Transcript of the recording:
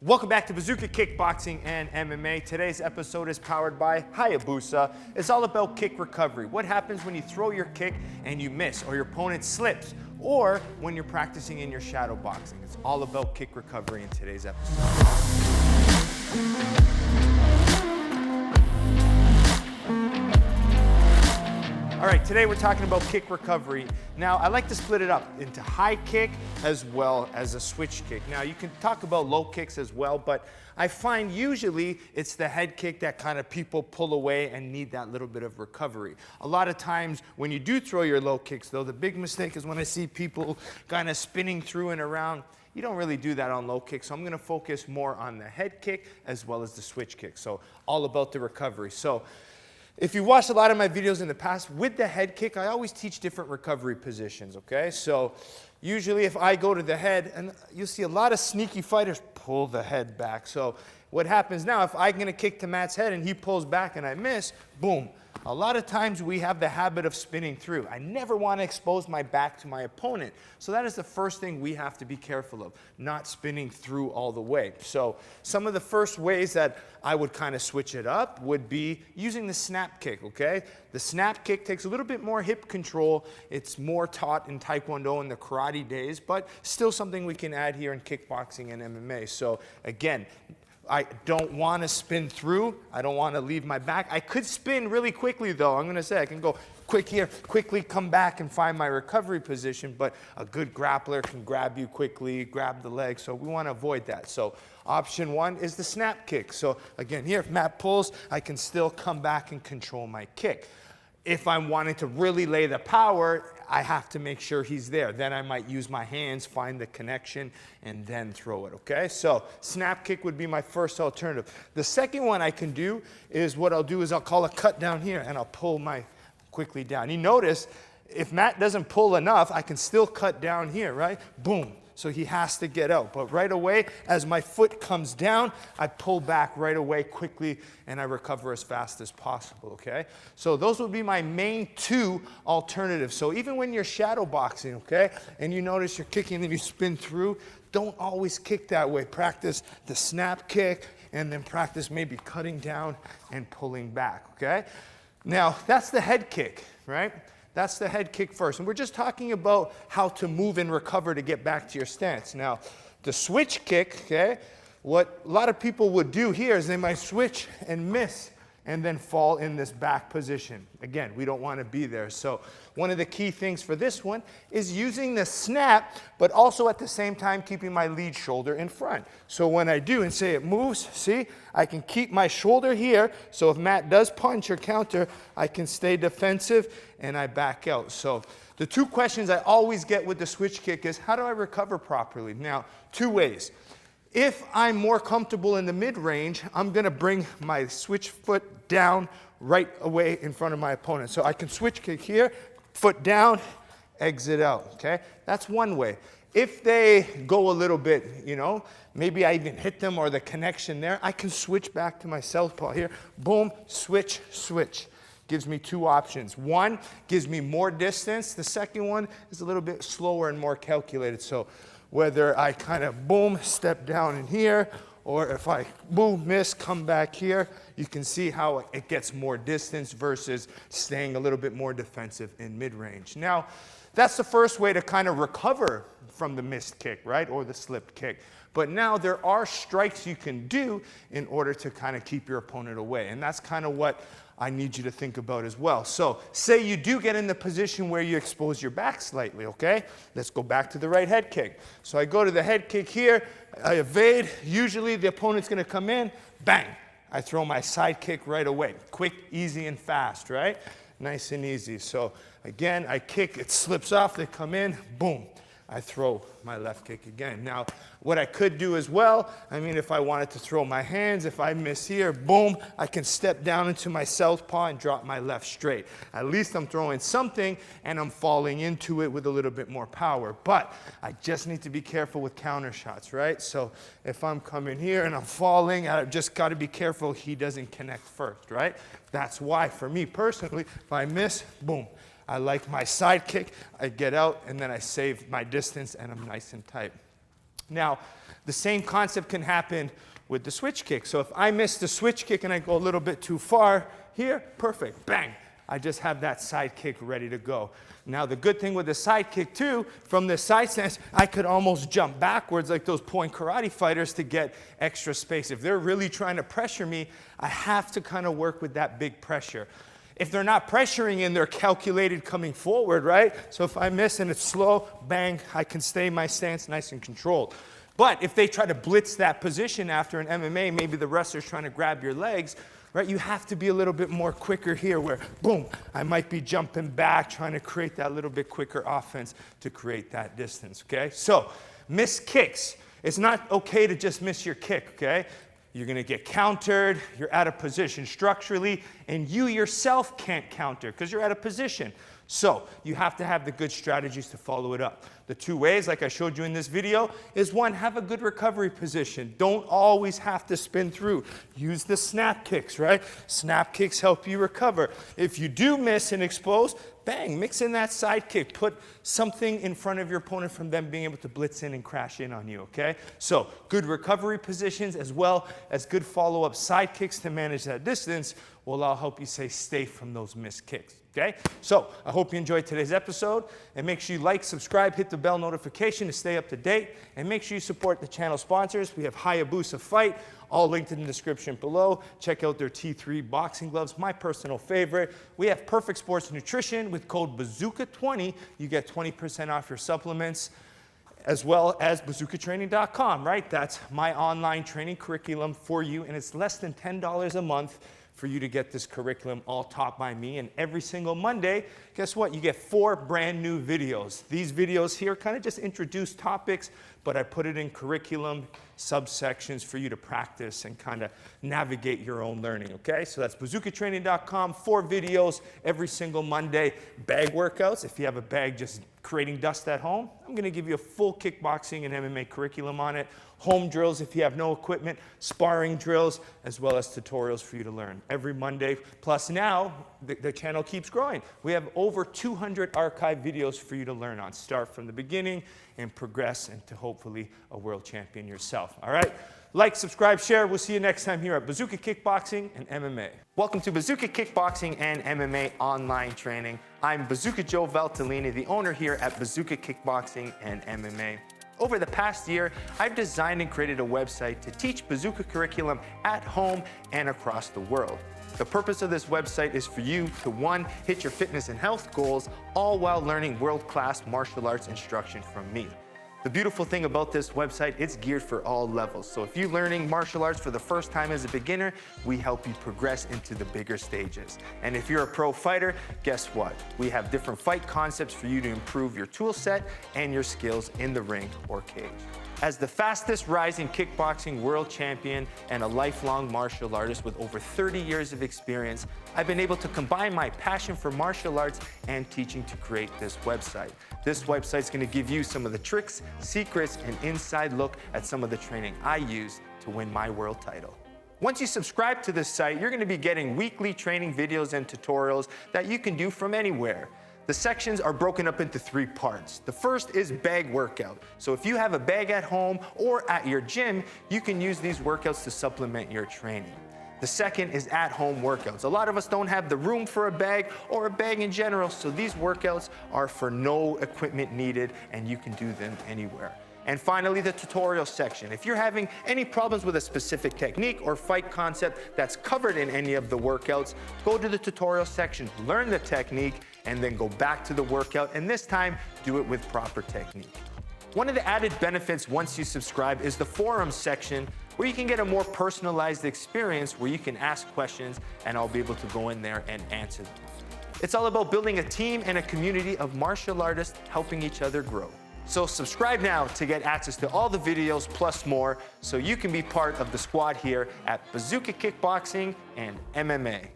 Welcome back to Bazooka Kickboxing and MMA. Today's episode is powered by Hayabusa. It's all about kick recovery. What happens when you throw your kick and you miss, or your opponent slips, or when you're practicing in your shadow boxing. It's all about kick recovery in today's episode. All right, today we're talking about kick recovery. Now, I like to split it up into high kick as well as a switch kick. Now, you can talk about low kicks as well, but I find usually it's the head kick that kind of people pull away and need that little bit of recovery. A lot of times when you do throw your low kicks, though, the big mistake is when I see people kind of spinning through and around. You don't really do that on low kicks, so I'm going to focus more on the head kick as well as the switch kick. So all about the recovery. So if you watched a lot of my videos in the past, with the head kick, I always teach different recovery positions, okay? So usually if I go to the head, and you'll see a lot of sneaky fighters pull the head back. So what happens now, if I'm gonna kick to Matt's head and he pulls back and I miss, boom. A lot of times we have the habit of spinning through. I never wanna expose my back to my opponent. So that is the first thing we have to be careful of, not spinning through all the way. So some of the first ways that I would kind of switch it up would be using the snap kick, okay? The snap kick takes a little bit more hip control. It's more taught in Taekwondo in the karate days, but still something we can add here in kickboxing and MMA. So again, I don't want to spin through. I don't want to leave my back. I could spin really quickly, though. I'm going to say I can go quick here, quickly come back and find my recovery position, but a good grappler can grab you quickly, grab the leg, so we want to avoid that. So option one is the snap kick. So again, here, if Matt pulls, I can still come back and control my kick. If I'm wanting to really lay the power, I have to make sure he's there. Then I might use my hands, find the connection, and then throw it, okay? So snap kick would be my first alternative. The second one I can do is what I'll do is I'll call a cut down here, and I'll pull my quickly down. You notice, if Matt doesn't pull enough, I can still cut down here, right? Boom. So he has to get out. But right away, as my foot comes down, I pull back right away quickly and I recover as fast as possible, okay? So those would be my main two alternatives. So even when you're shadow boxing, okay, and you notice you're kicking and you spin through, don't always kick that way. Practice the snap kick and then practice maybe cutting down and pulling back, okay? Now, that's the head kick, right? That's the head kick first. And we're just talking about how to move and recover to get back to your stance. Now, the switch kick, okay, what a lot of people would do here is they might switch and miss and then fall in this back position. Again, we don't want to be there. So one of the key things for this one is using the snap, but also at the same time keeping my lead shoulder in front. So when I do and say it moves, see, I can keep my shoulder here. So if Matt does punch or counter, I can stay defensive and I back out. So the two questions I always get with the switch kick is, how do I recover properly? Now, two ways. If I'm more comfortable in the mid-range, I'm going to bring my switch foot down right away in front of my opponent. So I can switch kick here, foot down, exit out, okay? That's one way. If they go a little bit, you know, maybe I even hit them or the connection there, I can switch back to my southpaw here. Boom, switch, switch. Gives me two options. One gives me more distance. The second one is a little bit slower and more calculated. So whether I kind of boom, step down in here, or if I boom, miss, come back here, you can see how it gets more distance versus staying a little bit more defensive in mid-range. Now, that's the first way to kind of recover from the missed kick, right, or the slipped kick. But now there are strikes you can do in order to kind of keep your opponent away, and that's kind of what I need you to think about as well. So say you do get in the position where you expose your back slightly, okay? Let's go back to the right head kick. So I go to the head kick here, I evade. Usually the opponent's gonna come in, bang. I throw my side kick right away. Quick, easy, and fast, right? Nice and easy. So again, I kick, it slips off, they come in, boom. I throw my left kick again. Now, what I could do as well, I mean, if I wanted to throw my hands, if I miss here, boom, I can step down into my southpaw and drop my left straight. At least I'm throwing something and I'm falling into it with a little bit more power. But I just need to be careful with counter shots, right? So if I'm coming here and I'm falling, I've just got to be careful he doesn't connect first, right? That's why, for me personally, if I miss, boom. I like my side kick, I get out, and then I save my distance, and I'm nice and tight. Now, The same concept can happen with the switch kick. So if I miss the switch kick and I go a little bit too far here, perfect, bang. I just have that side kick ready to go. Now the good thing with the side kick too, from this side stance, I could almost jump backwards like those point karate fighters to get extra space. If they're really trying to pressure me, I have to kind of work with that big pressure. If they're not pressuring and they're calculated coming forward, right? So if I miss and it's slow, bang, I can stay in my stance nice and controlled. But if they try to blitz that position after an MMA, maybe the wrestler's trying to grab your legs, right? You have to be a little bit more quicker here where, boom, I might be jumping back, trying to create that little bit quicker offense to create that distance, okay? So, miss kicks. It's not okay to just miss your kick, okay? You're gonna get countered, you're out of position structurally, and you yourself can't counter because you're out of position. So you have to have the good strategies to follow it up. The two ways, like I showed you in this video, is one, have a good recovery position. Don't always have to spin through. Use the snap kicks, right? Snap kicks help you recover. If you do miss and expose, bang, mix in that side kick. Put something in front of your opponent from them being able to blitz in and crash in on you, okay? So good recovery positions as well as good follow-up side kicks to manage that distance will all help you stay safe from those missed kicks. Okay? So I hope you enjoyed today's episode, and make sure you like, subscribe, hit the bell notification to stay up to date, and make sure you support the channel sponsors. We have Hayabusa Fight, all linked in the description below. Check out their T3 boxing gloves, my personal favorite. We have Perfect Sports Nutrition with code Bazooka20. You get 20% off your supplements, as well as bazookatraining.com, right? That's my online training curriculum for you, and it's less than $10 a month for you to get this curriculum all taught by me. And every single Monday, guess what? You get 4 brand new videos. These videos here kind of just introduce topics, but I put it in curriculum subsections for you to practice and kind of navigate your own learning, okay? So that's bazookatraining.com, 4 videos every single Monday. Bag workouts, if you have a bag just creating dust at home, I'm gonna give you a full kickboxing and MMA curriculum on it. Home drills if you have no equipment, sparring drills, as well as tutorials for you to learn every Monday. Plus now, the channel keeps growing. We have over 200 archive videos for you to learn on. Start from the beginning and progress into hopefully a world champion yourself, all right? Like, subscribe, share. We'll see you next time here at Bazooka Kickboxing and MMA. Welcome to Bazooka Kickboxing and MMA online training. I'm Bazooka Joe Valtellini, the owner here at Bazooka Kickboxing and MMA. Over the past year, I've designed and created a website to teach Bazooka curriculum at home and across the world. The purpose of this website is for you to, 1, hit your fitness and health goals, all while learning world-class martial arts instruction from me. The beautiful thing about this website, it's geared for all levels. So if you're learning martial arts for the first time as a beginner, we help you progress into the bigger stages. And if you're a pro fighter, guess what? We have different fight concepts for you to improve your tool set and your skills in the ring or cage. As the fastest rising kickboxing world champion and a lifelong martial artist with over 30 years of experience, I've been able to combine my passion for martial arts and teaching to create this website. This website's gonna give you some of the tricks, secrets, and inside look at some of the training I use to win my world title. Once you subscribe to this site, you're gonna be getting weekly training videos and tutorials that you can do from anywhere. The sections are broken up into 3 parts. The first is bag workout. So if you have a bag at home or at your gym, you can use these workouts to supplement your training. The second is at-home workouts. A lot of us don't have the room for a bag or a bag in general, so these workouts are for no equipment needed and you can do them anywhere. And finally, the tutorial section. If you're having any problems with a specific technique or fight concept that's covered in any of the workouts, go to the tutorial section, learn the technique, and then go back to the workout, and this time, do it with proper technique. One of the added benefits once you subscribe is the forums section, where you can get a more personalized experience where you can ask questions and I'll be able to go in there and answer them. It's all about building a team and a community of martial artists helping each other grow. So subscribe now to get access to all the videos plus more so you can be part of the squad here at Bazooka Kickboxing and MMA.